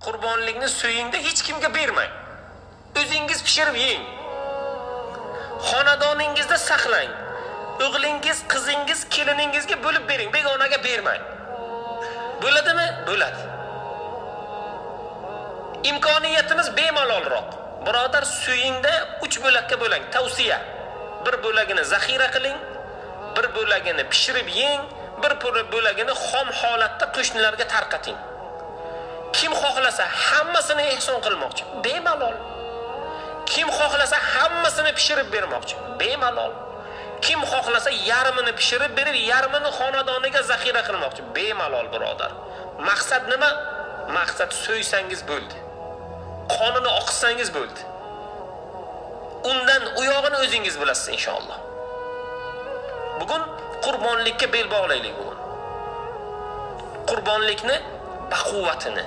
Qurbonlikni so'yingda hech kimga bermang. O'zingiz pishirib yeng. Xonadoningizda saqlang. O'g'lingiz, qizingiz, keliningizga bo'lib bering, begonaga bermang. Bo'ladimi? Bo'ladi. İmkoniyatimiz bemalolroq. Birodar, so'yingda 3 bo'lakka bo'lang, tavsiya. Bir bo'lagini zaxira qiling, bir bo'lagini pishirib yeng, bir bo'lagini xom holatda qo'shnilarga tarqating. Kim xohlasa hammasini ehson qilmoqchi, bemalol. Kim xohlasa hammasini pishirib bermoqchi, bemalol. Kim xohlasa yarmini pishirib berib, yarmini xonadoniga zaxira qilmoqchi, bemalol birodar. Maqsad nima? Maqsad so'ysangiz bo'ldi. Qonini oqsangiz bo'ldi. Undan u yog'ini o'zingiz bilasiz inshaalloh. Bugun qurbonlikka bel bog'laylik bugun. Qurbonlikni baquvvatini,